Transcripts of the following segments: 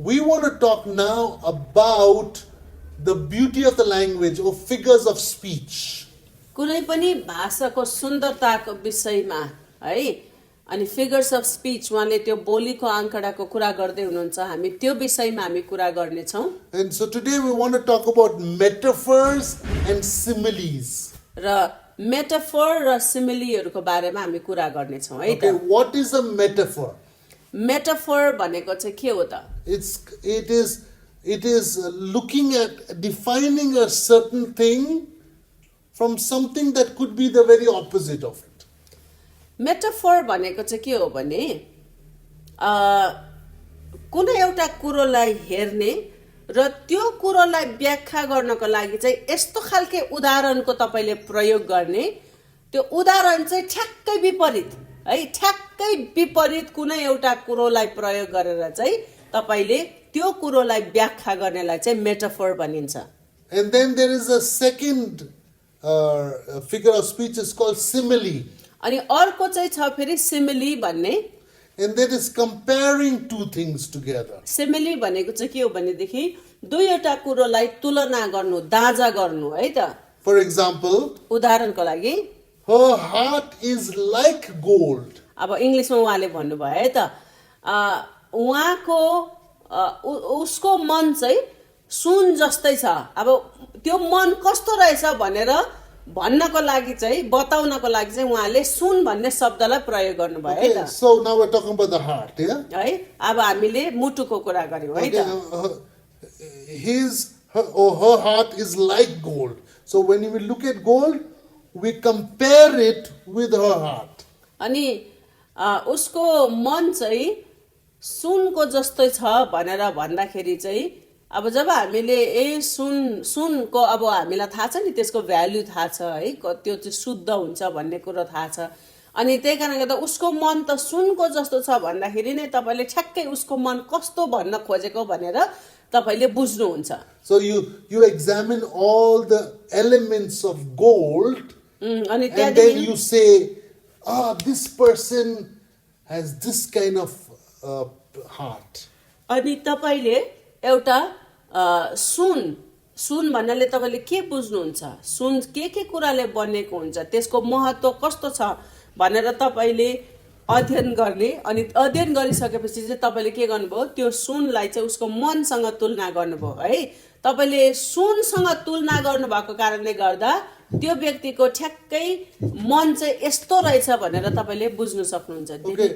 we want to talk now about the beauty of the language or figures of speech. कुनै पनि भाषाको सुन्दरताको विषयमा है अनि फिगर्स अफ स्पीच उहाँले त्यो बोलीको आंकडाको कुरा गर्दै हुनुहुन्छ हामी त्यो विषयमा हामी कुरा गर्ने छौं And so today we want to talk about metaphors and similes. र मेटाफोर र सिमिलीहरुको बारेमा हामी कुरा गर्ने छौं है Okay, त what is a metaphor? Metaphor भनेको चाहिँ के हो त It is looking at defining a certain thing from something that could be the very opposite of it. Metaphor भनेको चाहिँ के हो भने कुनै एउटा कुरोलाई हेर्ने र त्यो कुरोलाई व्याख्या गर्नको लागि चाहिँ यस्तो खालके उदाहरणको तपाईले प्रयोग गर्ने त्यो उदाहरण चाहिँ ठ्याक्कै विपरीत है ठ्याक्कै विपरीत कुनै एउटा कुरोलाई प्रयोग गरेर चाहिँ तपाईले त्यो कुरोलाई व्याख्या गर्नेलाई चाहिँ मेटाफोर भनिन्छ And then there is a second figure of speech is called simile. अनि अर्को चाहिँ छ फेरि सिमिली भन्ने And that is comparing two things together. Simile भनेको चाहिँ के हो भनेदेखि दुईवटा कुरोलाई तुलना गर्नु दाजा गर्नु है त For example, उदाहरणको लागि her heart is like gold. अब इंग्लिशमा उहाँले भन्नुभयो है त उहाँको उसको मन चाहिँ सुन जस्तै छ अब त्यो मन कस्तो रहेछ भनेर भन्नको लागि चाहिँ बताउनको लागि चाहिँ उहाँले सुन भन्ने शब्दलाई प्रयोग गर्नुभयो है Okay, त so now we're talking about the heart, yeah? है अब हामीले मुटुको कुरा गर्यौं है त Her heart is like gold. So when we look at gold, we compare it with her heart. अनि उसको मन चाहिँ सुनको जस्तै छ भनेर भन्दाखेरि चाहिँ अब जब हामीले सुनको अब हामीलाई थाहा छ नि त्यसको भ्यालु थाहा छ है त्यो चाहिँ शुद्ध हुन्छ भन्ने कुरो थाहा छ अनि त्यही कारणले गर्दा उसको मन त सुनको जस्तो छ भन्दाखेरि नै तपाईले ठ्याक्कै उसको मन कस्तो भन्न खोजेको भनेर तपाईले बुझ्नुहुन्छ So you examine all the elements of gold अनि and then you say, this person has this kind of heart. अनि तपाईले एउटा सुन भन्नाले तपाईले के बुझ्नुहुन्छ सुन के कुराले बनेको हुन्छ त्यसको महत्व कस्तो छ भनेर तपाईले अध्ययन गर्ने अनि अध्ययन गरिसकेपछि चाहिँ तपाईले के गर्नुभयो त्यो सुनलाई चाहिँ उसको मनसँग तुलना गर्नुभयो है तपाईले सुनसँग तुलना गर्नुभएको कारणले गर्दा त्यो व्यक्तिको ठ्याक्कै मन चाहिँ यस्तो रहेछ भनेर तपाईले बुझ्न सक्नुहुन्छ Okay,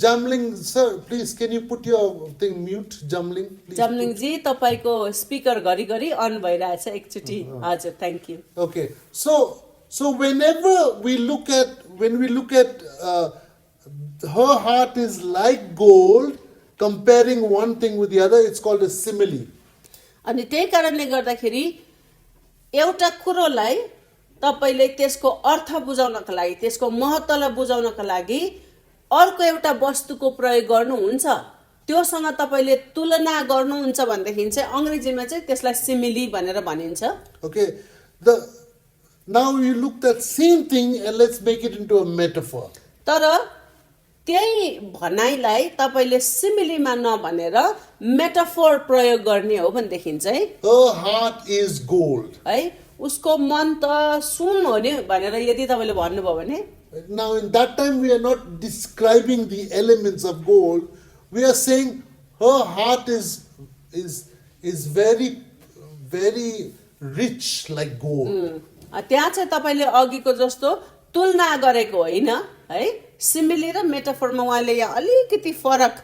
Jamling sir, please can you put your thing mute, Jamling? Please. जमलिङ जी तपाईको स्पिकर घरिघरि अन भइरहेछ एकचोटी हजुर thank you Okay, so whenever we look at her heart is like gold, comparing one thing with the other, it's called a simile. अनि त्यही कारणले गर्दाखेरि एउटा कुरोलाई तपाईले त्यसको अर्थ बुझाउनको लागि त्यसको महत्त्वलाई बुझाउनको लागि अर्को एउटा वस्तुको प्रयोग गर्नुहुन्छ त्योसँग तपाईले तुलना गर्नुहुन्छ भन्दाखेरि चाहिँ अंग्रेजीमा चाहिँ त्यसलाई सिमिली भनेर भनिन्छ Okay, now you look at same thing and let's make it into a metaphor. तर त्यही भनाइलाई तपाईले सिमिलीमा नभनेर मेटाफोर प्रयोग गर्ने हो भनेदेखि चाहिँ Her heart is gold. है उसको मन त सुन हो नि भनेर यदि तपाईले भन्नुभयो भने Now in that time we are not describing the elements of gold. We are saying her heart is very very rich like gold. त्यहाँ चाहिँ तपाईले अघिको जस्तो तुलना गरेको होइन है सिमिली र मेटाफोरमा उहाँले यहाँ अलिकति फरक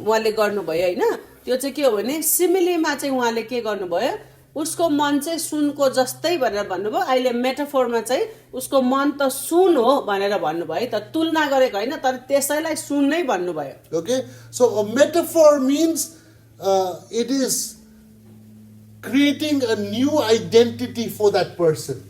उहाँले गर्नुभयो हैन त्यो चाहिँ के हो भने सिमिलीमा चाहिँ उहाँले के गर्नुभयो उसको मन चाहिँ सुनको जस्तै भनेर भन्नुभयो अहिले मेटाफोरमा चाहिँ उसको मन त सुन हो भनेर भन्नुभयो त तुलना गरेको हैन तर त्यसैलाई सुन नै भन्नुभयो Okay, so a metaphor means it is creating a new identity for that person.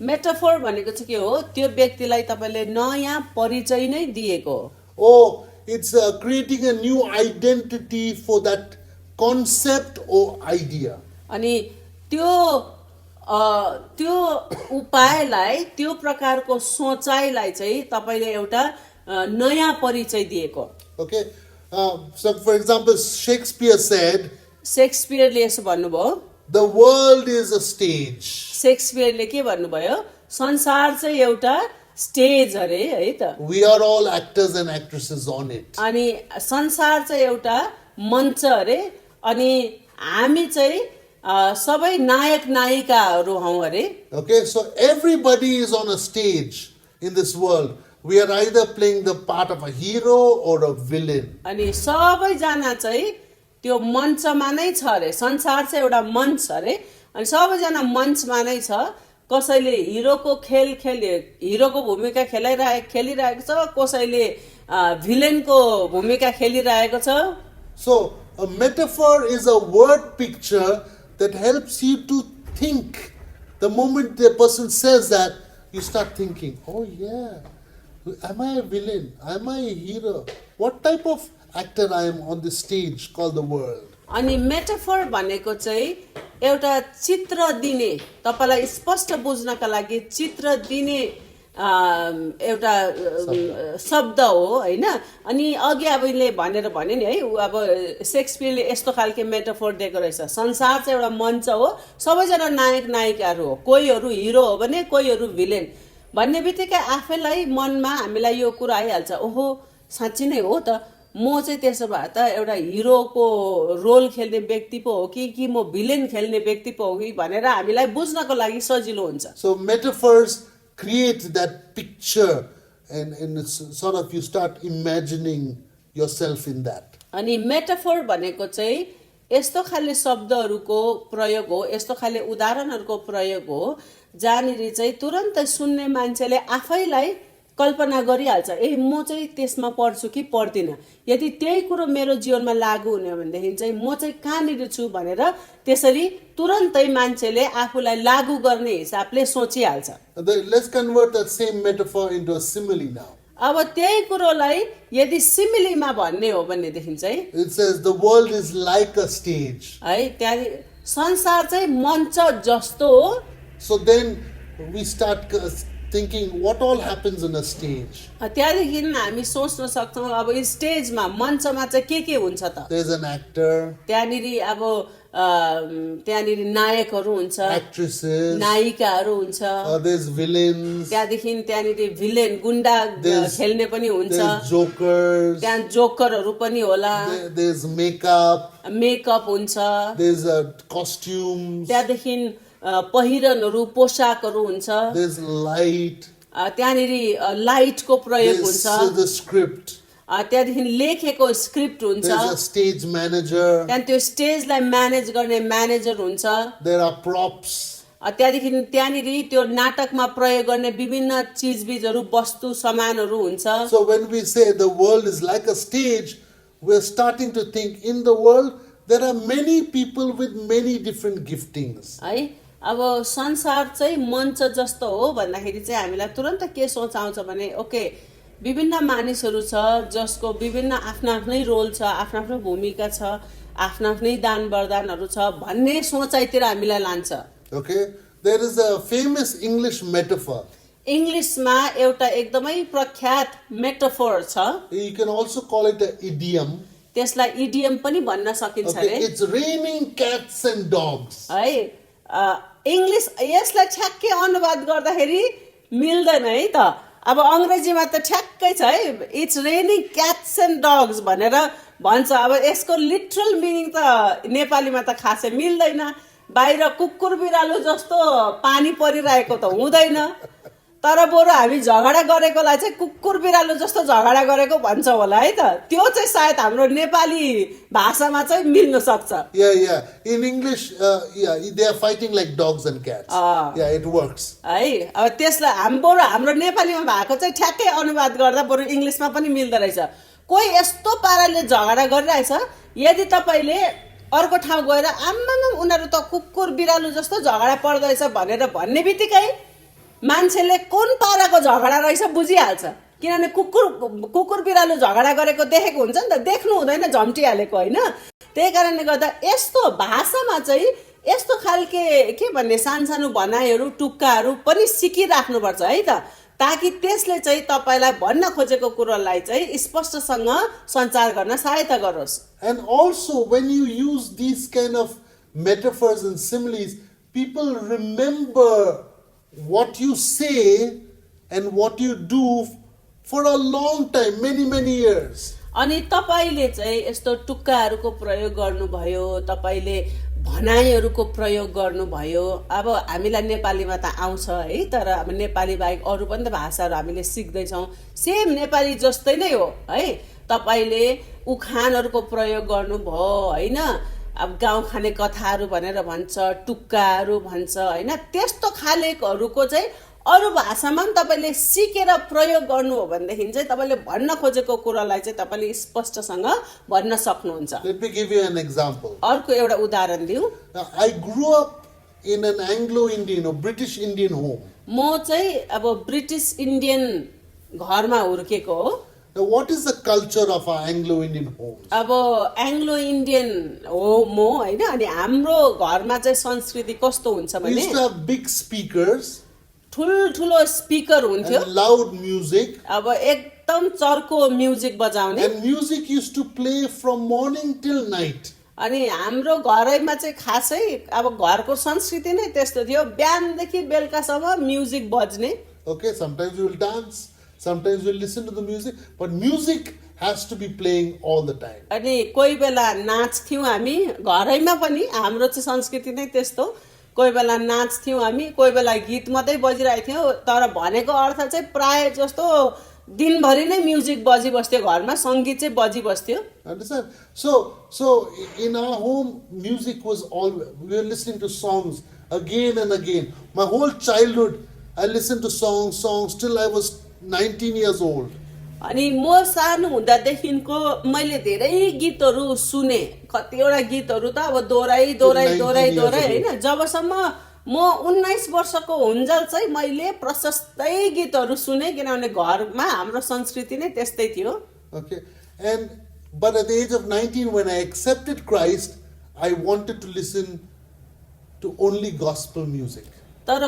Metaphor भनेको चाहिँ के हो त्यो व्यक्तिलाई तपाईले नयाँ परिचय नै दिएको हो Oh, it's creating a new identity for that concept or idea. अनि त्यो त्यो उपायलाई त्यो प्रकारको सोचाइलाई चाहिँ तपाईले एउटा नयाँ परिचय दिएको Okay, So, for example, Shakespeare said, शेक्सपियरले यसो भन्नुभयो, the world is a stage. शेक्सपियरले के भन्नुभयो, संसार चाहिँ एउटा स्टेज अरे है त, We are all actors and actresses on it. अनि संसार चाहिँ एउटा मञ्च अरे, अनि हामी चाहिँ सबै नायक नायिकाहरू हौँ अरे. Okay, so everybody is on a stage in this world. We are either playing the part of a hero or a villain. अनि सबैजना चाहिँ त्यो मञ्चमा नै छ अरे. संसार चाहिँ एउटा मञ्च अरे, अनि सबैजना मञ्चमा नै छ. कसैले हिरोको हिरोको भूमिका खेलिरहेको छ, कसैले भिलेनको भूमिका खेलिरहेको छ. So, a metaphor is a word picture that helps you to think. The moment the person says that, you start thinking, oh yeah, am I a villain? Am I a hero? What type of actor I am on this stage called the world? अनि metaphor भनेको चाहिँ एउटा चित्र दिने, तपाईलाई स्पष्ट बुझ्नका लागि चित्र दिने एउटा शब्द हो हैन. अनि अघि अब यिनले भनेर भने नि है, अब शेक्सपियरले यस्तो खालके मेटाफोर दिएको रहेछ. संसार चाहिँ एउटा मञ्च हो, सबैजना नायक नायिकाहरू हो, कोहीहरू हिरो हो भने कोहीहरू भिलेन भन्ने बित्तिकै आफैलाई मनमा हामीलाई यो कुरा आइहाल्छ, ओहो साँच्ची नै हो त, म चाहिँ त्यसो भए त एउटा हिरोको रोल खेल्ने व्यक्ति पो हो कि म भिलेन खेल्ने व्यक्ति पो हो कि भनेर हामीलाई बुझ्नको लागि सजिलो हुन्छ. So metaphors create that picture and it's sort of you start imagining yourself in that. अनि मेटाफोर भनेको चाहिँ यस्तो खाले शब्दहरूको प्रयोग हो, यस्तो खाले उदाहरणहरूको प्रयोग हो जहाँनिर चाहिँ तुरन्तै सुन्ने मान्छेले आफैलाई कल्पना गरिहाल्छ, ए म चाहिँ त्यसमा पर्छु कि पर्दिन, यदि त्यही कुरो मेरो जीवनमा लागू हुने भनेदेखि चाहिँ म चाहिँ कहाँनिर छु भनेर त्यसरी तुरन्तै मान्छेले आफूलाई लागू गर्ने हिसाबले सोचिहाल्छ. Let's convert that same metaphor into a simile now. अब त्यही कुरोलाई यदि सिमिलीमा भन्ने हो भनेदेखि चाहिँ It says the world is like a stage. है, त्यहाँ संसार चाहिँ मञ्च जस्तो हो. So then we start thinking what all happens in a stage. त्यहाँदेखि हामी सोच्न सक्छौँ अब स्टेजमा मञ्चमा चाहिँ के हुन्छ त. There's an actor, त्यहाँनिर अब त्यहाँनिर नायकहरू हुन्छ, actresses, नायिकाहरू हुन्छ, there's villains, त्यहाँदेखि त्यहाँनिर भिलेन गुण्डा खेल्ने पनि हुन्छ, there's jokers, त्यहाँ जोकरहरू पनि होला, there's makeup, मेकअप हुन्छ, there's costumes, त्यहाँदेखि पहिरनहरू पोशाकहरू हुन्छ, there's light, त्यहाँनिर लाइटको प्रयोग there's हुन्छ, the script, त्यहाँदेखि लेखेको स्क्रिप्ट हुन्छ, there's a stage manager, त्यहाँदेखि त्यो स्टेजलाई म्यानेज गर्ने म्यानेजर हुन्छ, there are props, त्यहाँदेखि त्यहाँनिर त्यो नाटकमा प्रयोग गर्ने विभिन्न चिजबिजहरू वस्तु सामानहरू हुन्छ. So when we say the world is like a stage, we're starting to think in the world there are many people with many different giftings. है, अब संसार चाहिँ मञ्च जस्तो हो भन्दाखेरि चाहिँ हामीलाई तुरन्त के सोच आउँछ भने ओके विभिन्न मानिसहरू छ जसको विभिन्न आफ्ना आफ्नै रोल छ, आफ्ना आफ्नो भूमिका छ, आफ्ना आफ्नै दान वरदानहरू छ भन्ने सोचाइतिर हामीलाई लान्छ. Okay, there is a famous English metaphor. इङ्ग्लिसमा एउटा एकदमै प्रख्यात मेटाफोर छ, You can also call it an idiom. त्यसलाई इडियम पनि भन्न सकिन्छ Okay, अरे. it's raining cats and dogs. है, इङ्ग्लिस यसलाई ठ्याक्कै अनुवाद गर्दाखेरि मिल्दैन है त. अब अङ्ग्रेजीमा त ठ्याक्कै छ है, it's raining cats and dogs भनेर भन्छ. अब यसको लिटरल मिनिङ त नेपालीमा त खासै मिल्दैन. बाहिर कुकुर बिरालो जस्तो पानी परिरहेको त हुँदैन, तर बरु हामी झगडा गरेकोलाई चाहिँ कुकुर बिरालो जस्तो झगडा गरेको भन्छ होला है त. त्यो चाहिँ सायद हाम्रो नेपाली भाषामा चाहिँ मिल्न सक्छ. Yeah. In English, they are fighting like dogs and cats. Yeah, it works. है, अब त्यसलाई हाम्रो नेपालीमा भएको चाहिँ ठ्याक्कै अनुवाद गर्दा बरु इङ्ग्लिसमा पनि मिल्दो रहेछ. कोही यस्तो पाराले झगडा गरिरहेछ, यदि तपाईँले अर्को ठाउँ गएर आम्मामा उनीहरू त कुकुर बिरालो जस्तो झगडा पर्दैछ भनेर भन्ने बित्तिकै मान्छेले कुन पाराको झगडा रहेछ बुझिहाल्छ. किनभने कुकुर बिरालो झगडा गरेको देखेको हुन्छ नि त, देख्नु हुँदैन झम्टिहालेको होइन. त्यही कारणले गर्दा यस्तो भाषामा चाहिँ यस्तो खालके के भन्ने सानसानो भनाइहरू टुक्काहरू पनि सिकिराख्नुपर्छ है त. ताकि त्यसले चाहिँ तपाईलाई भन्न खोजेको कुरोलाई चाहिँ स्पष्टसँग सञ्चार गर्न सहायता गरोस्। And also, when you use these kind of metaphors and similes, people remember what you say and what you do for a long time, many years. अनि तपाईले चाहिँ यस्तो टुक्काहरूको प्रयोग गर्नुभयो, तपाईले भनाइहरूको प्रयोग गर्नुभयो। अब हामीलाई नेपालीमा त आउँछ है, तर अब नेपाली बाहेक अरू पनि त भाषाहरू हामीले सिक्दैछौँ। सेम नेपाली जस्तै नै हो है। तपाईले उखानहरूको प्रयोग गर्नुभयो हैन, अब गाउँ खाने कथाहरू भनेर भन्छ, टुक्काहरू भन्छ हैन, त्यस्तो खालेहरूको चाहिँ अरू भाषामा पनि तपाईले सिकेर प्रयोग गर्नु हो भनेदेखि चाहिँ तपाईले भन्न खोजेको कुरालाई चाहिँ तपाईले स्पष्टसँग भन्न सक्नुहुन्छ। Let me give you an example. अर्को एउटा उदाहरण दिउँ। Now, I grew up in an Anglo-Indian or British Indian home. म चाहिँ अब ब्रिटिस इन्डियन घरमा हुर्केको हो। Now, what is the culture of our Anglo-Indian homes? अब एङ्ग्लो इन्डियन हो म हैन, अनि हाम्रो घरमा चाहिँ संस्कृति कस्तो हुन्छ We भने used to have big speakers ठुलो स्पिकर हुन्थ्यो, and loud music, अब एकदम चर्को म्युजिक बजाउने, and music used to play from morning till night. अनि हाम्रो घरैमा चाहिँ खासै अब घरको संस्कृति नै त्यस्तो थियो, बिहानदेखि बेलुकासम्म म्युजिक बज्ने। Okay, sometimes we will dance, sometimes we'll listen to the music, but music has to be playing all the time. अनि कोही बेला नाच्थ्यौँ हामी घरैमा पनि, हाम्रो चाहिँ संस्कृति नै त्यस्तो। कोही बेला नाच्थ्यौँ हामी, कोही बेला गीत मात्रै बजिरहेको थियो, तर भनेको अर्थ चाहिँ प्राय जस्तो दिनभरि नै म्युजिक बजिबस्थ्यो घरमा, सङ्गीत चाहिँ बजिबस्थ्यो। Understand? So in our home, music was all, we were listening to songs again and again. My whole childhood, I listened to songs till I was 19 years old. अनि म सानो हुँदादेखिको मैले धेरै गीतहरू सुने, कतिवटा गीतहरू त अब दोहोऱ्याइ हैन। जबसम्म म 19 वर्षको हुन्जेल चाहिँ मैले प्रशस्तै गीतहरू सुने, किनभने घरमा हाम्रो संस्कृति नै त्यस्तै थियो। Okay, but at the age of 19, when I accepted Christ, I wanted to listen to only gospel music. तर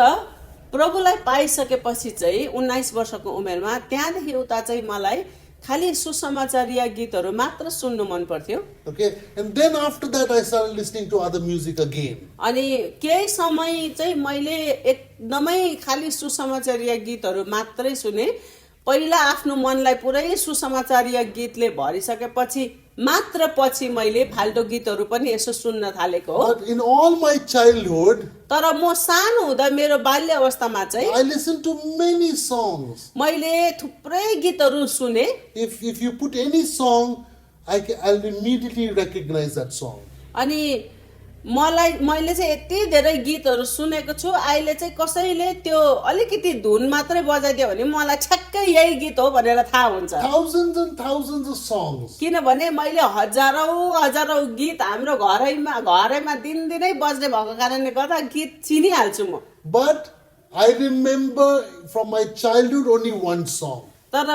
प्रभुलाई पाइसकेपछि चाहिँ 19 वर्षको उमेरमा त्यहाँदेखि उता चाहिँ मलाई खाली सुसमाचारीय गीतहरू मात्र सुन्नु मन पर्थ्यो। Okay, and then after that I started listening to other music again. अनि केही समय चाहिँ मैले एकदमै खाली सुसमाचारीय गीतहरू मात्रै सुने। पहिला आफ्नो मनलाई पुरै सुसमाचारीय गीतले भरिसकेपछि मात्र पछि मैले फाल्टो गीतहरू पनि यसो सुन्न थालेको हो। But in all my childhood, तर म सानो हुँदा मेरो बाल्य अवस्थामा चाहिँ I listened to many songs. मैले थुप्रै गीतहरू सुने। If you put any song, I'll immediately recognize that song. अनि मैले चाहिँ यति धेरै गीतहरू सुनेको छु, अहिले चाहिँ कसैले त्यो अलिकति धुन मात्रै बजाइदियो भने मलाई ठ्याक्कै यही गीत हो भनेर थाहा हुन्छ। Thousands and thousands of songs. किनभने मैले हजारौं गीत हाम्रो घरैमा दिनदिनै बज्ने भएको कारणले गर्दा गीत चिनिहाल्छु म। But I remember from my childhood only one song. तर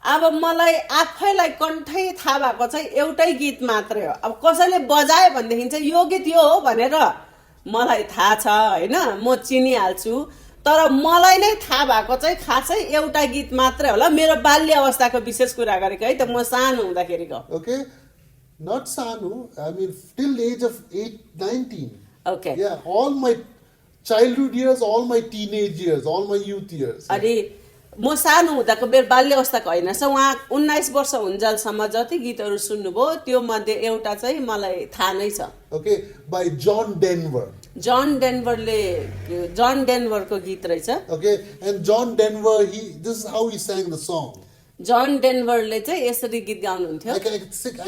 अब मलाई आफैलाई कण्ठै थाहा भएको चाहिँ एउटै गीत मात्रै हो। अब कसैले बजायो भनेदेखि चाहिँ यो गीत यो हो भनेर मलाई थाहा छ हैन, म चिनिहाल्छु। तर मलाई नै थाहा भएको चाहिँ खासै एउटा गीत मात्रै होला। मेरो बाल्य अवस्थाको विशेष कुरा गरेको है त, म सानो हुँदाखेरिको। Okay, not sanu, I mean till the age of 19. Okay. Yeah, all my childhood years, all my teenage years, all my youth years. अनि म सानो हुँदाको मेरो बाल्य अवस्थाको होइन, उहाँ 19 वर्ष हुन्जेलसम्म जति गीतहरू सुन्नुभयो त्यो मध्ये एउटा चाहिँ मलाई थाहा नै छ। Okay, by John Denver. जन डेनभरको गीत रहेछ। Okay, and John Denver, this is how he sang the song. जन डेनभरले चाहिँ यसरी गीत गाउनुहुन्थ्यो। I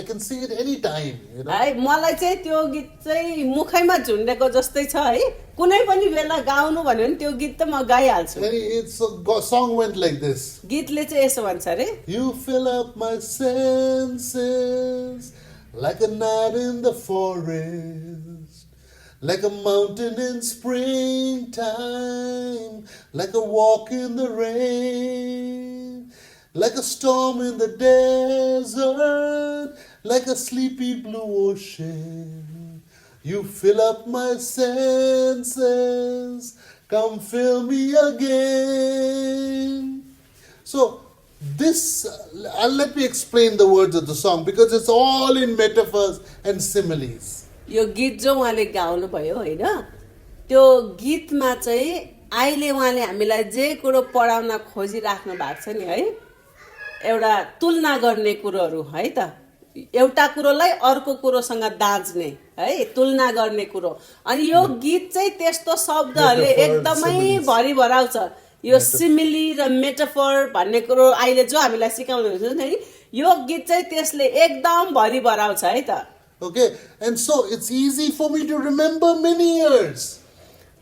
can sing it any time, you know. है मलाई चाहिँ त्यो गीत चाहिँ मुखैमा झुन्डेको जस्तै छ है, कुनै पनि बेला गाउनु भन्यो भने त्यो गीत त म गाइहाल्छु। And it's a song went like this. गीतले चाहिँ यसो भन्छ अरे, You fill up my senses like a night in the forest, like a mountain in springtime, like a walk in the rain, like a storm in the desert, like a sleepy blue ocean. You fill up my senses Come fill me again. So this, let me explain the words of the song because it's all in metaphors and similes. यो गीत जो उहाँले गाउनु भयो होइन, त्यो गीतमा चाहिँ अहिले उहाँले हामीलाई जे कुरो पढाउन खोजिराख्नु भएको छ नि है, एउटा तुलना गर्ने कुरोहरू है त, एउटा कुरोलाई अर्को कुरोसँग दाँच्ने है, तुलना गर्ने कुरो। अनि यो गीत चाहिँ त्यस्तो शब्दहरूले एकदमै भरि भराउँछ। यो सिमिली र मेटाफर भन्ने कुरो अहिले जो हामीलाई सिकाउनु हुन्छ नि, यो गीत चाहिँ त्यसले एकदम भरि भराउँछ है त। Okay, and so it's easy for me to remember many years.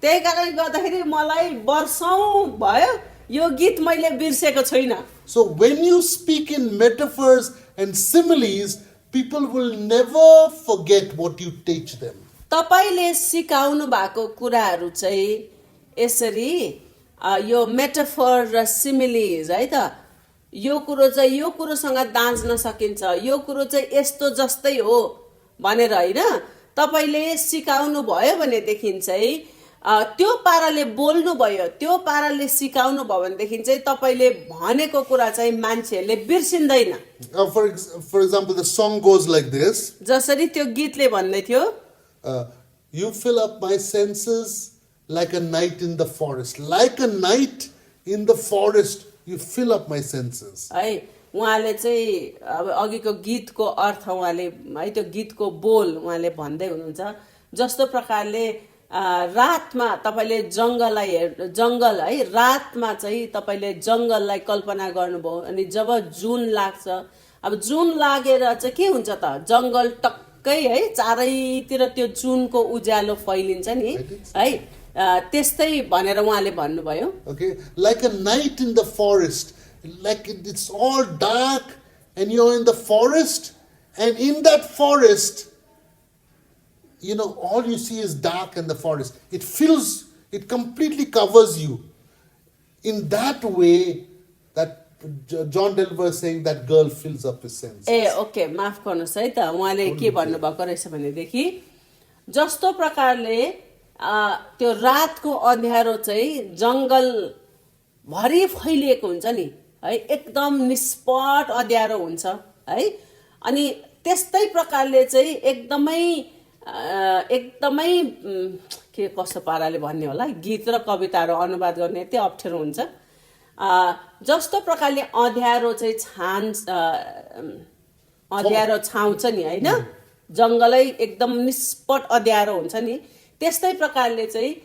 त्यही कारणले गर्दाखेरि मलाई वर्षौं भयो यो गीत मैले बिर्सेको छैन। So when you speak in metaphors and similes, people will never forget what you teach them. तपाईले सिकाउनु भएको कुराहरू चाहिँ यसरी यो मेटाफर र सिमिलिज है त, यो कुरो चाहिँ यो कुरोसँग दाँच्न सकिन्छ, यो कुरो चाहिँ यस्तो जस्तै हो भनेर होइन, तपाईले सिकाउनु भयो भनेदेखि चाहिँ त्यो पाराले बोल्नु भयो, त्यो पाराले सिकाउनु भयो भनेदेखि चाहिँ तपाईले भनेको कुरा चाहिँ मान्छेहरूले बिर्सिँदैन। For example, the song goes like this. जसरी त्यो गीतले भन्दै थियो, you fill up my senses like a night in the forest. Like a night in the forest, you fill up my senses. है उहाँले चाहिँ अब अघिको गीतको अर्थ उहाँले है त्यो गीतको बोल उहाँले भन्दै हुनुहुन्छ, जस्तो प्रकारले रातमा तपाईले जंगल है, रातमा चाहिँ तपाईले जंगललाई कल्पना गर्नुभयो अनि जब जुन लाग्छ, अब जुन लागेर चाहिँ के हुन्छ त, जंगल टक्कै है चारैतिर त्यो जुनको उज्यालो फैलिन्छ नि है, त्यस्तै भनेर उहाँले भन्नुभयो। Okay, like a night in the forest, like it's all dark and you're in the forest, and in that forest, you know, all you see is dark in the forest. It completely covers you. In that way, that John Denver is saying that girl fills up his senses. Okay माफ गर्नुहोस् है त, उहाँले के भन्नुभएको रहेछ भनेदेखि जस्तो प्रकारले त्यो रातको अँध्यारो चाहिँ जंगल भरि फैलिएको हुन्छ नि है, एकदम निष्पट अँध्यारो हुन्छ है, अनि त्यस्तै प्रकारले चाहिँ एकदमै के कस्तो पाराले भन्ने होला, गीत र कविताहरू अनुवाद गर्ने यति अप्ठ्यारो हुन्छ। जस्तो प्रकारले अँध्यारो चाहिँ अँध्यारो छाउँछ नि होइन, जंगलै एकदम निष्पट अँध्यारो हुन्छ नि, त्यस्तै प्रकारले चाहिँ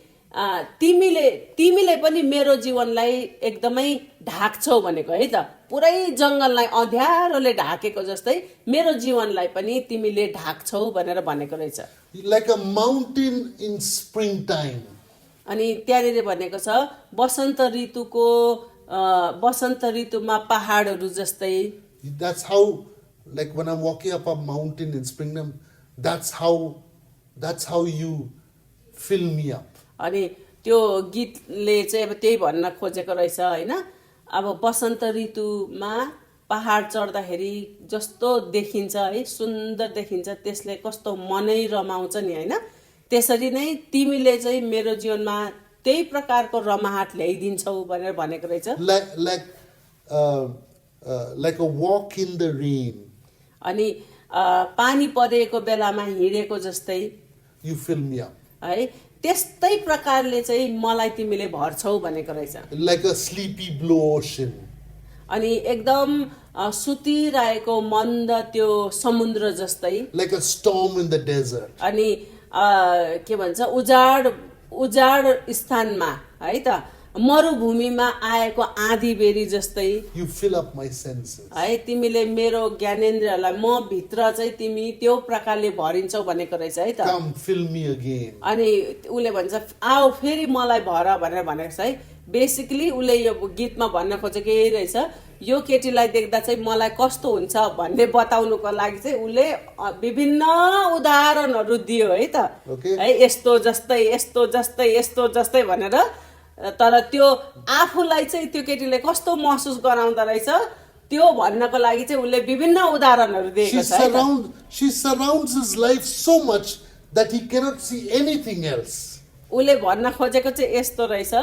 तिमीले पनि मेरो जीवनलाई एकदमै ढाक्छौ भनेको है त, पुरै जंगललाई अँध्यारोले ढाकेको जस्तै मेरो जीवनलाई पनि तिमीले ढाक्छौ भनेर भनेको रहेछ। Like a mountain in springtime. अनि त्यहाँनिर भनेको छ वसन्त ऋतुमा पहाडहरू जस्तै। That's how, like when I'm walking up a mountain in springtime, that's how you fill me up. अनि त्यो गीतले चाहिँ अब त्यही भन्न खोजेको रहेछ होइन, अब वसन्त ऋतुमा पहाड चढ्दाखेरि जस्तो देखिन्छ है, सुन्दर देखिन्छ, त्यसले कस्तो मनै रमाउँछ नि होइन, त्यसरी नै तिमीले चाहिँ मेरो जीवनमा त्यही प्रकारको रमाहट ल्याइदिन्छौ भनेर भनेको रहेछ। Like a walk in the rain. अनि पानी परेको बेलामा हिँडेको जस्तै you fill me up. है, त्यस्तै प्रकारले चाहिँ मलाई तिमीले भर्छौ भनेको रहेछ। Like a sleepy blue ocean. अनि एकदम सुतिरहेको मन्द त्यो समुद्र जस्तै। Like a storm in the desert. अनि के भन्छ उजाड स्थानमा है त, मरुभूमिमा आएको आँधी बेरी जस्तै। You fill up my senses. है तिमीले मेरो ज्ञानेन्द्रियलाई म भित्र चाहिँ तिमी त्यो प्रकारले भरिन्छौ भनेको रहेछ है त। Come fill me again. अनि उसले भन्छ आऊ फेरि मलाई भर भनेर भनेको छ है। बेसिकली उसले यो गीतमा भन्न खोजेको यही रहेछ, यो केटीलाई देख्दा चाहिँ मलाई कस्तो हुन्छ भन्ने बताउनुको लागि चाहिँ उसले विभिन्न उदाहरणहरू दियो है त। है यस्तो जस्तै यस्तो जस्तै यस्तो जस्तै भनेर, तर त्यो आफूलाई चाहिँ त्यो केटीले कस्तो महसुस गराउँदा रहेछ त्यो भन्नको लागि चाहिँ उसले विभिन्न उदाहरणहरू दिएको छ। She surrounds his life so much that he cannot see anything else. उसले भन्न खोजेको चाहिँ यस्तो रहेछ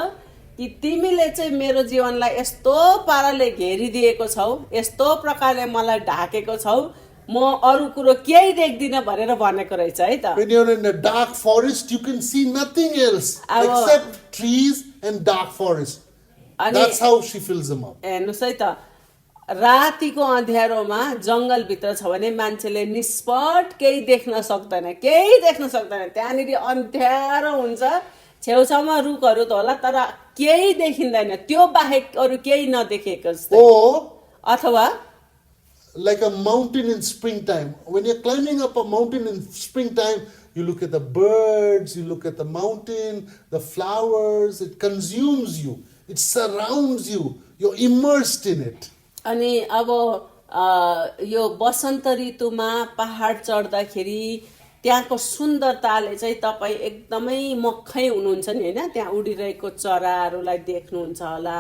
कि तिमीले चाहिँ मेरो जीवनलाई यस्तो पाराले घेरिदिएको छौ, यस्तो प्रकारले मलाई ढाकेको छौ, म अरू कुरो केही देख्दिनँ भनेर भनेको रहेछ है त। When you're in a dark forest, you can see nothing else except trees and dark forest. That's how she fills them up. हेर्नुहोस् है त, रातिको अँध्यारोमा जङ्गलभित्र छ भने मान्छेले निष्पट केही देख्न सक्दैन, केही देख्न सक्दैन। त्यहाँनिर अँध्यारो हुन्छ, छेउछाउमा रुखहरू त होला तर केही देखिँदैन, त्यो बाहेक अरू केही नदेखेको जस्तै। Or अथवा like a mountain in springtime. When you're climbing up a mountain in springtime, you look at the birds, you look at the mountain, the flowers, it consumes you, it surrounds you, you're immersed in it. अनि अब यो वसन्त ऋतुमा पहाड चढ्दाखेरि त्यहाँको सुन्दरताले चाहिँ तपाईँ एकदमै मक्खै हुनुहुन्छ नि हैन। त्यहाँ उडिरहेको चराहरूलाई देख्नुहुन्छ होला,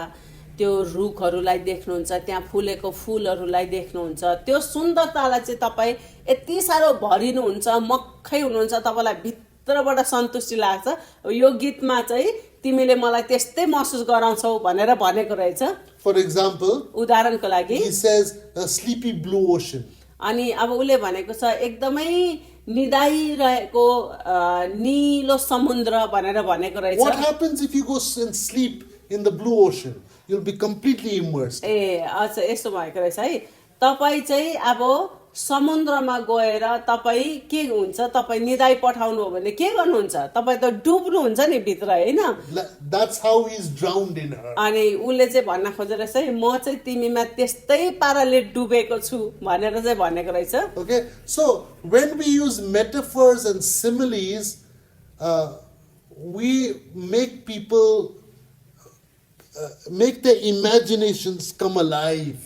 त्यो रुखहरूलाई देख्नुहुन्छ, त्यहाँ फुलेको फुलहरूलाई देख्नुहुन्छ, त्यो सुन्दरतालाई चाहिँ तपाईँ यति साह्रो भरिनुहुन्छ, मक्खै हुनुहुन्छ, तपाईँलाई भित्रबाट सन्तुष्टि लाग्छ। यो गीतमा चाहिँ तिमीले मलाई त्यस्तै महसुस गराउँछौ भनेर भनेको रहेछ। For example, उदाहरणको लागि he says a sleepy blue ocean. अनि अब उसले भनेको छ एकदमै निदाइरहेको नीलो समुद्र भनेर भनेको रहेछ। What happens if you go and sleep in the blue ocean? You'll be completely immersed. ए अच्छा यस्तो भएको रहेछ है। तपाईँ चाहिँ अब समुद्रमा गएर तपाईँ के हुन्छ, तपाईँ निदाइ पठाउनु हो भने के गर्नुहुन्छ, तपाईँ त डुब्नुहुन्छ नि भित्र हैन। That's how he's drowned in her. अनि उसले चाहिँ भन्न खोजेर रहेछ है, म चाहिँ तिमीमा त्यस्तै पाराले डुबेको छु भनेर चाहिँ भनेको रहेछ। Okay, so when we use metaphors and similes, we make people make their imaginations come alive.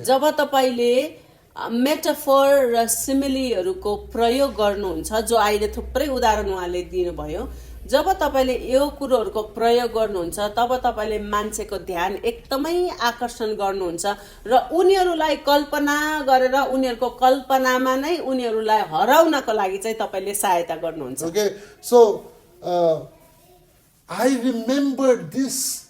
जब तपाईले मेटाफोर र सिमिलीहरूको प्रयोग गर्नुहुन्छ, जो अहिले थुप्रै उदाहरण उहाँले दिनुभयो, जब तपाईले यो कुरोहरूको प्रयोग गर्नुहुन्छ तब तपाईले मान्छेको ध्यान एकदमै आकर्षण गर्नुहुन्छ र उनीहरूलाई कल्पना गरेर उनीहरूको कल्पनामा नै उनीहरूलाई हराउनको लागि चाहिँ तपाईले सहायता गर्नुहुन्छ। Okay, so I remember this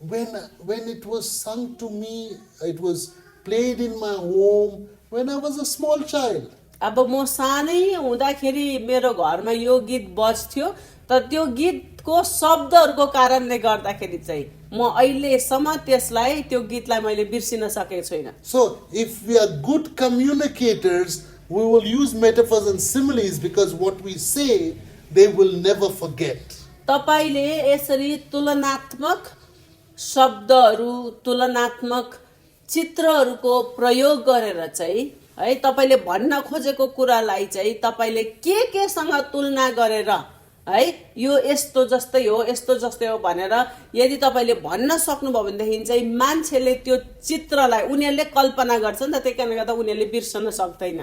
when it was sung to me, it was played in my home when I was a small child. अब म सानै हुँदाखेरि मेरो घरमा यो गीत बज्थ्यो, तर त्यो गीतको शब्दहरूको कारणले गर्दाखेरि चाहिँ म अहिलेसम्म त्यसलाई त्यो गीतलाई मैले बिर्सिन सकेको छैन। So if we are good communicators, we will use metaphors and similes because what we say they will never forget. तपाईले यसरी तुलनात्मक शब्दहरू, तुलनात्मक चित्रहरूको प्रयोग गरेर चाहिँ है तपाईले भन्न खोजेको कुरालाई चाहिँ तपाईले केसँग तुलना गरेर है यो यस्तो जस्तै हो, यस्तो जस्तै हो भनेर यदि तपाईले भन्न सक्नुभयो भनेदेखि चाहिँ मान्छेले त्यो चित्रलाई उनीहरूले कल्पना गर्छन् त, त्यसैले गर्दा उनीहरूले बिर्सन सक्दैन।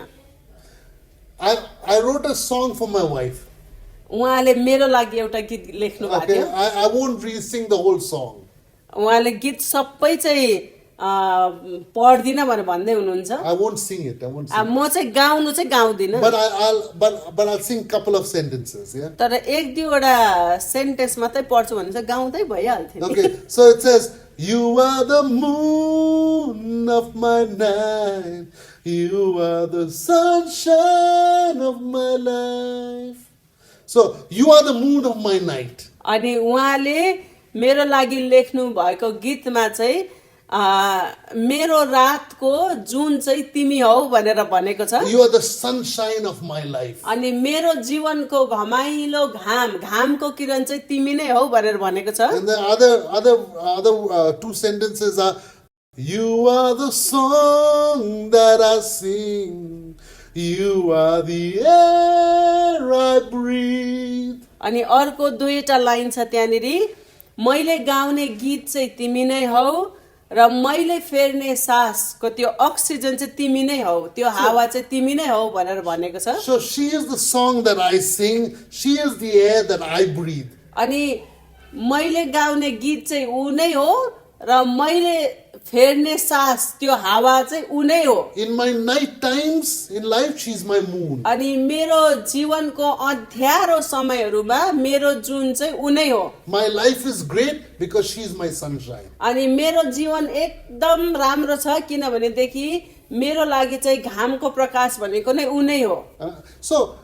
I wrote a song for my wife. उहाँले मेरो लागि एउटा गीत लेख्नु भएको Okay, थियो। I won't re-sing the whole song. उहाँले गीत सबै चाहिँ पढ्दिन भनेर भन्दै हुनुहुन्छ। I won't sing it. I won't sing. म चाहिँ गाउनु चाहिँ गाउँदिन, But I'll sing couple of sentences. Yeah. तर एक दुईवटा सेन्टेन्स मात्रै पढ्छु भने चाहिँ गाउँदै भइहाल्थ्यो नि। Okay. So it says, "You are the moon of my night. You are the sunshine of my life." So you are the moon of my night. अनि उहाँले मेरो लागि लेख्नु भएको गीतमा चाहिँ मेरो रातको जुन चाहिँ तिमी हौ भनेर भनेको छ। You are the sunshine of my life. अनि मेरो जीवनको घमाइलो घामको किरण चाहिँ तिमी नै हौ भनेर भनेको छ। And the other two sentences are, "You are the song that I sing. You are the air I breathe." अनि अर्को दुईटा लाइन छ त्यहाँनिर, मैले गाउने गीत चाहिँ तिमी नै हौ र मैले फेर्ने सासको त्यो अक्सिजन चाहिँ तिमी नै हौ, त्यो हावा चाहिँ तिमी नै हौ भनेर भनेको छ। So she is the song that I sing. She is the air that I breathe. अनि मैले गाउने गीत चाहिँ ऊ नै हो र मैले फेर्ने सास त्यो हावा चाहिँ उनै हो। In my night times in life, she's my moon. अनि मेरो जीवनको अँध्यारो समयहरूमा मेरो जुन चाहिँ उनै हो। My life is great because she's my sunshine. अनि मेरो जीवन एकदम राम्रो छ किनभनेदेखि मेरो लागि चाहिँ घामको प्रकाश भनेको नै उनै हो। So,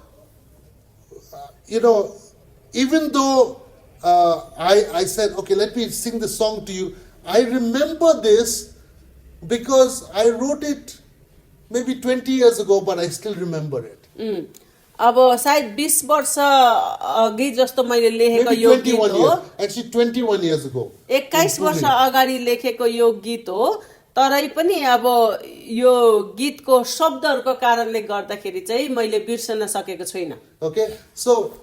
even though I said, okay, let me sing the song to you, I remember this because I wrote it maybe 20 years ago, but I still remember it. अब सायद 20 वर्ष अघि जस्तो मैले लेखेको Maybe यो गीत 21 हो। years. Actually, 21 years ago. 21 वर्ष अगाडि लेखेको यो गीत हो। तरै पनि अब यो गीतको शब्दहरूको कारणले गर्दाखेरि चाहिँ मैले बिर्सन सकेको छुइनँ। Okay, so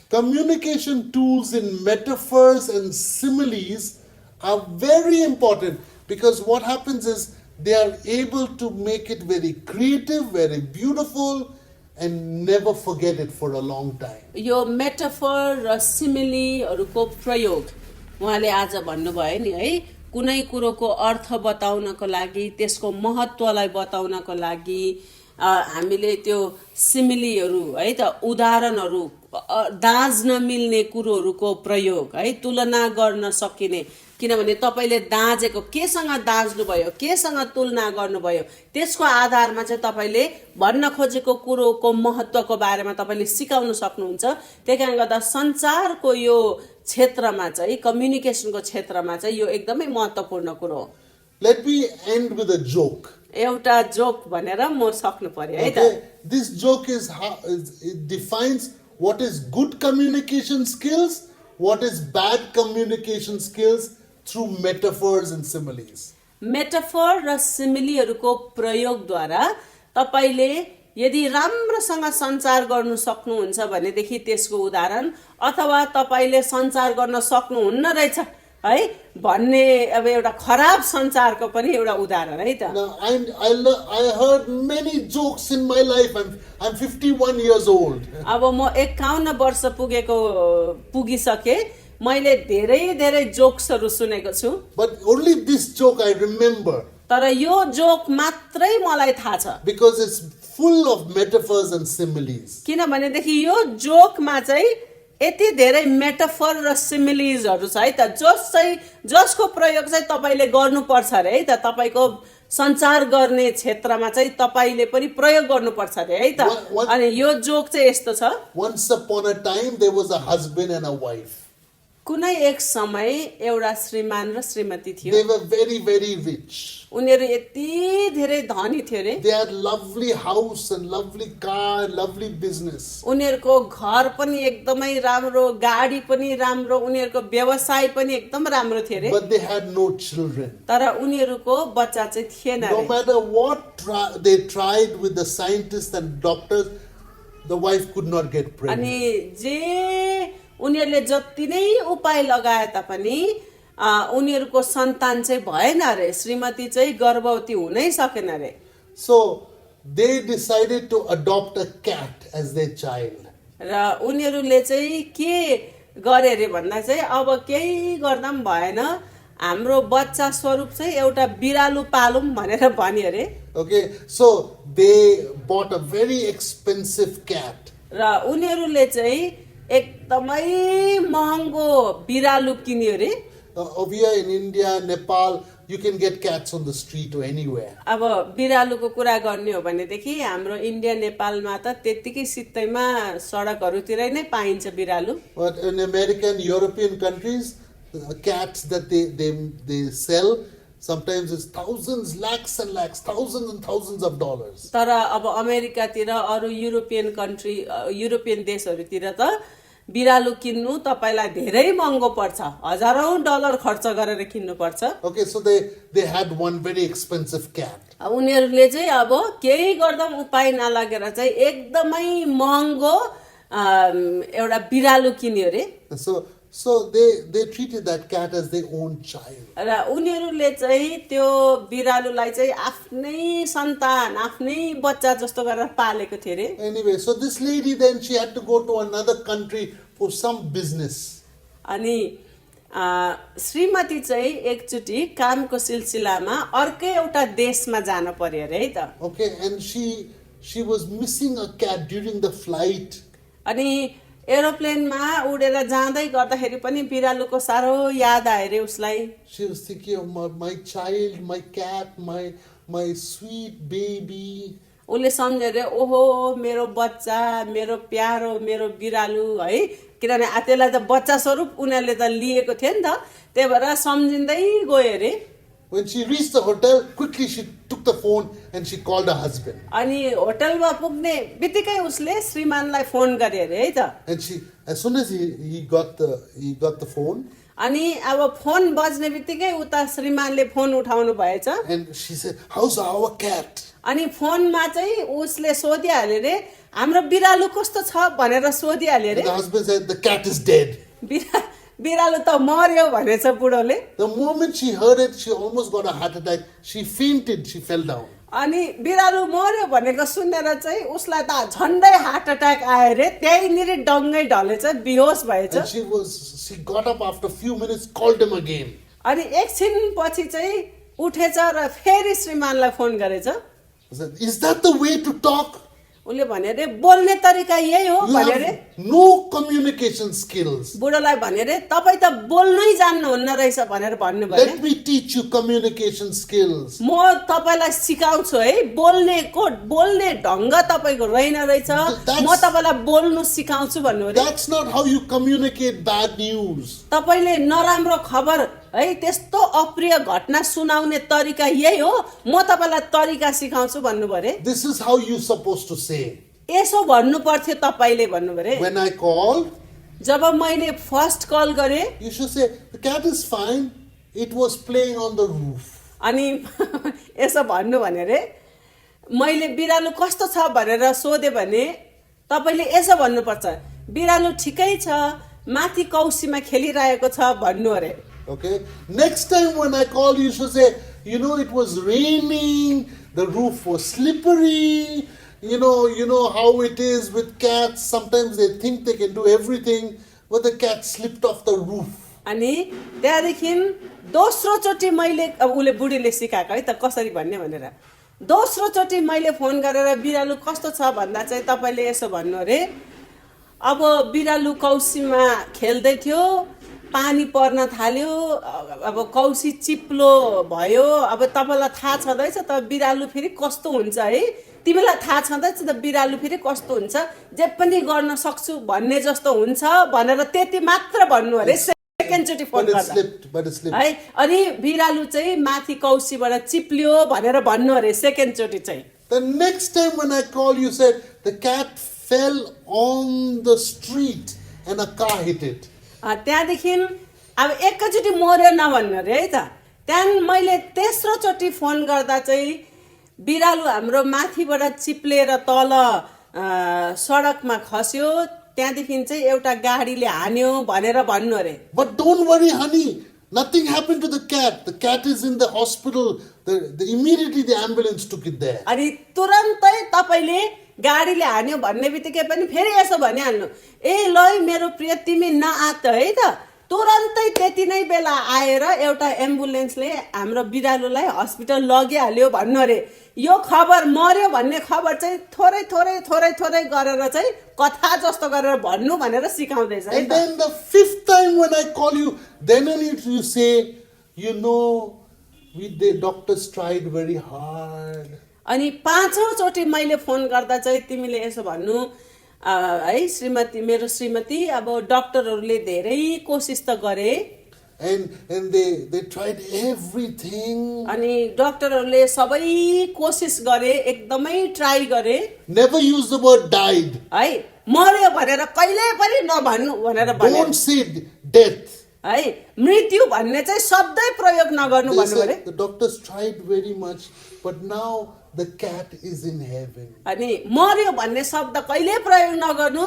communication tools in metaphors and similes are very important because what happens is they are able to make it very creative, very beautiful, and never forget it for a long time. यो metaphor र सिमिलीहरूको प्रयोग उहाँले आज भन्नुभयो नि है, कुनै कुरोको अर्थ बताउनको लागि, त्यसको महत्त्वलाई बताउनको लागि हामीले त्यो सिमिलीहरू है त उदाहरणहरू दाँज नमिल्ने कुरोहरूको प्रयोग है, तुलना गर्न सकिने, किनभने तपाईले दाँजेको केसँग दाँज्नु भयो, केसँग तुलना गर्नुभयो, त्यसको आधारमा चाहिँ तपाईले भन्न खोजेको कुरोको महत्त्वको बारेमा तपाईले सिकाउन सक्नुहुन्छ। त्यसकारण गर्दा सञ्चारको यो क्षेत्रमा चाहिँ, कम्युनिकेसनको क्षेत्रमा चाहिँ यो एकदमै महत्त्वपूर्ण कुरो हो। Let me end with a joke. एउटा जोक भनेर म सक्नु पर्यो है त। Okay, this joke it defines what is good communication skills, what is bad communication skills through metaphors and similes. Metaphor र सिमिलीहरूको प्रयोगद्वारा तपाईले यदि राम्रोसँग सञ्चार गर्नु सक्नुहुन्छ भनेदेखि त्यसको उदाहरण, अथवा तपाईले सञ्चार गर्न सक्नुहुन्न रहेछ है भन्ने अब एउटा खराब सञ्चारको पनि एउटा उदाहरण है त। Now, I heard many jokes in my life. I'm 51 years old. अब म 51 वर्ष पुगिसके, मैले धेरै धेरै जोक्सहरू सुनेको छु, But only this joke I remember तर यो जोक मात्रै मलाई थाहा छ because it's full of metaphors and similes. किनभनेदेखि यो जोकमा चाहिँ यति धेरै मेटाफर र सिमिलिजहरू छ है त, जसको प्रयोग चाहिँ तपाईले गर्नुपर्छ अरे है त। तपाईको सञ्चार गर्ने क्षेत्रमा चाहिँ तपाईले पनि प्रयोग गर्नुपर्छ अरे है त। अनि यो जोक चाहिँ यस्तो छ, Once upon a time, there was a husband and a wife. कुनै एक समय एउटा श्रीमान र श्रीमती थियो। They were very, very rich. उनीहरू यति धेरै धनी थियो रे। They had lovely house and lovely car and lovely business. उनीहरूको घर पनि एकदमै राम्रो, गाडी पनि राम्रो, उनीहरूको व्यवसाय पनि एकदम राम्रो थियो रे। But they had no children. तर उनीहरूको बच्चा चाहिँ थिएन No रे। matter what they tried with the scientists and doctors, the wife could not get pregnant. अनि जे उनीहरूले जति नै उपाय लगाए तापनि उनीहरूको सन्तान चाहिँ भएन रे। श्रीमती चाहिँ गर्भवती हुनै सकेन रे। So they decided to adopt a cat as their child. र उनीहरूले चाहिँ के गरे रे भन्दा चाहिँ अब केही गर्दा पनि भएन, हाम्रो बच्चा स्वरूप चाहिँ एउटा बिरालु पालौँ भनेर भन्यो अरे। Okay, so they bought a very expensive cat. र उनीहरूले चाहिँ एकदमै महँगो बिरालु किन्यो रे। Over here in India, Nepal, you can get cats on the street or anywhere. अब बिरालुको कुरा गर्ने हो भनेदेखि हाम्रो इन्डिया नेपालमा त त्यतिकै सित्तैमा सडकहरूतिरै नै पाइन्छ बिरालु। But in American, European countries, cats that they sell, sometimes it's thousands, lakhs and lakhs, thousands and thousands of dollars. तर अब अमेरिकातिर, अरू युरोपियन देशहरूतिर त बिरालु किन्नु तपाईलाई धेरै महँगो पर्छ, हजारौं डलर खर्च गरेर किन्नु पर्छ। Okay, so they had one very expensive cat. उनीहरूले चाहिँ अब केही गर्दा उपाय नलागेर चाहिँ एकदमै महँगो एउटा बिरालु किन्यो रे। So they treated that cat as their own child. र उनीहरूले चाहिँ त्यो बिरालुलाई चाहिँ आफ्नै सन्तान, आफ्नै बच्चा जस्तो गरेर पालेको थियो रे। Anyway, so this lady then she had to go to another country for some business. अनि श्रीमती चाहिँ एकचोटि कामको सिलसिलामा अर्कै एउटा देशमा जान पर्यो अरे है त। Okay, and she was missing a cat during the flight. अनि एरोप्लेनमा उडेर जाँदै गर्दाखेरि पनि बिरालोको साह्रो याद आयो अरे उसलाई। She was thinking of my child, my cat, my sweet baby. उसले सम्झ्यो अरे ओहो मेरो बच्चा, मेरो प्यारो, मेरो बिरालु है, किनभने त्यसलाई त बच्चा स्वरूप उनीहरूले त लिएको थियो नि त, त्यही भएर सम्झिँदै गयो अरे। When she reached the hotel, quickly she took the phone and she called her husband. अनि होटलमा पुग्ने बित्तिकै उसले श्रीमानलाई फोन गरे अरे है त। And as soon as he got the phone, अनि अब फोन बज्ने बित्तिकै उता श्रीमानले फोन उठाउनु भएछ। and she said, "How's our cat?" अनि फोनमा चाहिँ उसले सोधिहाल्यो अरे हाम्रो बिरालु कस्तो छ भनेर सोधिहाल्यो And अरे। the husband said, "The cat is dead." बिरालु त मर्यो भनेछ बुढोले। The moment she heard it, she almost got a heart attack. She fainted. She fell down. अनि बिरालु मर्यो भनेको सुनेर चाहिँ उसलाई त झन्डै हार्ट अट्याक आयो अरे, त्यहीँनिर डङ्गै ढलेछ, बेहोस भएछ। And she got up after a few minutes, called him again. अनि एकछिन पछि चाहिँ उठेछ र फेरि श्रीमानलाई फोन गरेछ। I said, "Is that the way to talk? उसले भने अरे बोल्ने तरिका यही हो You भने अरे। have no communication skills. बुढोलाई भने अरे तपाईँ त बोल्नै जान्नुहुन्न रहेछ भनेर भन्नुभयो। Let me teach you communication skills." म तपाईलाई सिकाउँछु है, बोल्ने ढङ्ग तपाईँको रहेन रहेछ, म तपाईँलाई बोल्नु सिकाउँछु भन्नु अरे। That's not how you communicate bad news. तपाईँले नराम्रो खबर है, त्यस्तो अप्रिय घटना सुनाउने तरिका यही हो, म तपाईँलाई तरिका सिकाउँछु भन्नुभयो अरे। This is how you're supposed to say. यसो भन्नु पर्थ्यो तपाईँले भन्नुभयो अरे। When I call, जब मैले फर्स्ट कल गरेँ you should say, "The cat is fine. It was playing on the roof." अनि यसो भन्नु भने अरे मैले बिरालु कस्तो छ भनेर सोधेँ भने तपाईँले यसो भन्नुपर्छ, बिरालु ठिकै छ, माथि कौसीमा खेलिरहेको छ भन्नु अरे। Okay. Next time when I call, you should say, "It was raining. The roof was slippery. You know how it is with cats. Sometimes they think they can do everything, but the cat slipped off the roof." अनि त्यहाँदेखि दोस्रो चोटि मैले उसले बुढीले सिकाएको है त कसरी भन्ने भनेर, दोस्रो चोटि मैले फोन गरेर बिरालु कस्तो छ भन्दा चाहिँ तपाईँले यसो भन्नु अरे, अब बिरालु कौसीमा खेल्दै थियो, पानी पर्न थाल्यो, अब कौसी चिप्लो भयो, अब तपाईँलाई थाहा छँदैछ त बिरालु फेरि कस्तो हुन्छ है, तिमीलाई थाहा छँदैछ त बिरालु फेरि कस्तो हुन्छ, जे पनि गर्न सक्छु भन्ने जस्तो हुन्छ भनेर त्यति मात्र भन्नु अरे। सेकेन्डचोटि फोन But it गर्दा slipped. है, अनि बिरालु चाहिँ माथि कौसीबाट चिप्लियो भनेर भन्नु अरे सेकेन्डचोटि चाहिँ। The next time when I call, you said, "The cat fell on the street and a car hit it." त्यहाँदेखि अब एकैचोटि मर्यो नभन्नु अरे है त। त्यहाँदेखि मैले तेस्रो चोटि फोन गर्दा चाहिँ बिरालु हाम्रो माथिबाट चिप्लेर तल सडकमा खस्यो, त्यहाँदेखि चाहिँ एउटा गाडीले हान्यो भनेर भन्नु अरे। But don't worry, honey. Nothing happened to the cat. The cat is in the hospital. Immediately the ambulance took it there. अनि तुरन्तै तपाईँले गाडीले हान्यो भन्ने बित्तिकै पनि फेरि यसो भनिहाल्नु, ए ल मेरो प्रिय तिमी नआत है त, तुरन्तै त्यति नै बेला आएर एउटा एम्बुलेन्सले हाम्रो बिरालुलाई हस्पिटल लगिहाल्यो भन्नु अरे। यो खबर मर्यो भन्ने खबर चाहिँ थोरै थोरै थोरै थोरै गरेर चाहिँ कथा जस्तो गरेर भन्नु भनेर सिकाउँदैछ है And त। then the fifth time when I call you, then only you say, the doctors tried very hard. अनि पाँचौँ चोटि मैले फोन गर्दा चाहिँ तिमीले यसो भन्नु है, श्रीमती मेरो श्रीमती, अब डाक्टरहरूले धेरै कोसिस त गरे, And they tried everything. अनि डाक्टरहरूले सबै कोसिस गरे, एकदमै ट्राई गरे Never use the word died. है, मर्यो भनेर कहिले पनि नभन्नु भनेर भने Don't say death. है, मृत्यु भन्ने चाहिँ शब्दै प्रयोग नगर्नु They भन्नु अरे। said the doctors tried very much, but now the cat is in heaven. अनि मर्यो भन्ने शब्द कहिले प्रयोग नगर्नु,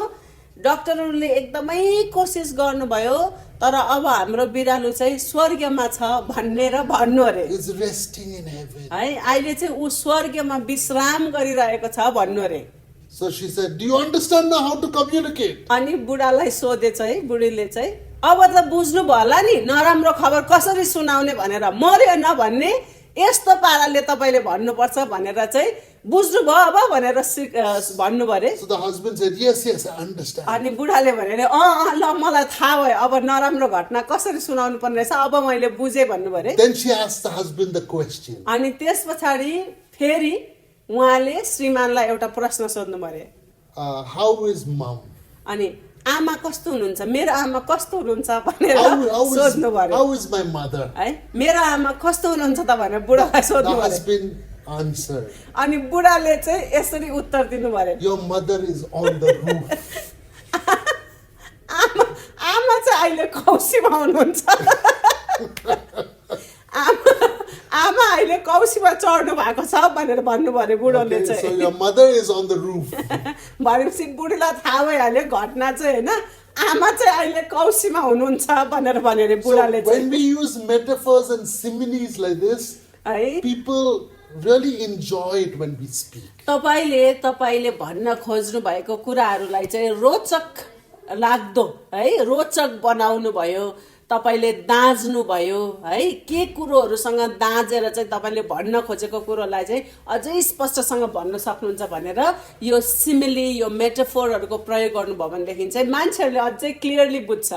डाक्टरहरूले एकदमै कोसिस गर्नुभयो, तर अब हाम्रो बिरालु चाहिँ स्वर्गमा छ भनेर भन्नु अरे Is resting in heaven. है, अहिले चाहिँ ऊ स्वर्गमा विश्राम गरिरहेको छ भन्नु अरे। So she said, "Do you understand now how to communicate?" अनि बुढालाई सोधेछ है, बुढीले चाहिँ अब त बुझ्नु भयो होला नि नराम्रो खबर कसरी सुनाउने भनेर मर्यो नभन्ने यस्तो पाराले तपाईँले भन्नुपर्छ भनेर चाहिँ बुझ्नुभयो अब भनेर भन्नु परे। So the husband said, yes, yes, I understand. अनि बुढाले भने ल मलाई थाहा भयो अब नराम्रो घटना कसरी सुनाउनु पर्ने रहेछ अब मैले बुझेँ भन्नु परे। Then she asked the husband the question. अनि त्यस पछाडि फेरि उहाँले श्रीमानलाई एउटा प्रश्न सोध्नु परे। How is mom? अनि आमा कस्तो हुनुहुन्छ मेरो आमा कस्तो हुनुहुन्छ भनेर सोध्नु पर्यो। How is my mother? है मेरो आमा कस्तो हुनुहुन्छ त भनेर बुढालाई सोध्नु The पर्यो। husband answered, अनि बुढाले चाहिँ यसरी उत्तर दिनु पर्यो। your mother is on the roof. आमा चाहिँ अहिले कौसीमा हुनुहुन्छ। आमा अहिले कौसीमा चढ्नु भएको छ भनेर भन्नु पर्यो बुढोले Okay, so चाहिँ। your mother is on the roof. भनेपछि बुढीलाई थाहा भइहाल्यो घटना चाहिँ होइन आमा चाहिँ अहिले कौसीमा हुनुहुन्छ भनेर भन्यो अरे So बुढाले when चाहिँ we use metaphors and similes like this, है। people really enjoy it when we speak. तपाईँले भन्न खोज्नु भएको कुराहरूलाई चाहिँ रोचक लाग्दो है रोचक बनाउनु भयो तपाईँले दाँज्नु भयो है के कुरोहरूसँग दाँजेर चाहिँ तपाईँले भन्न खोजेको कुरोलाई चाहिँ अझै स्पष्टसँग भन्न सक्नुहुन्छ भनेर यो सिमिली यो मेटाफोरहरूको प्रयोग गर्नुभयो भनेदेखि चाहिँ मान्छेहरूले अझै क्लियरली बुझ्छ।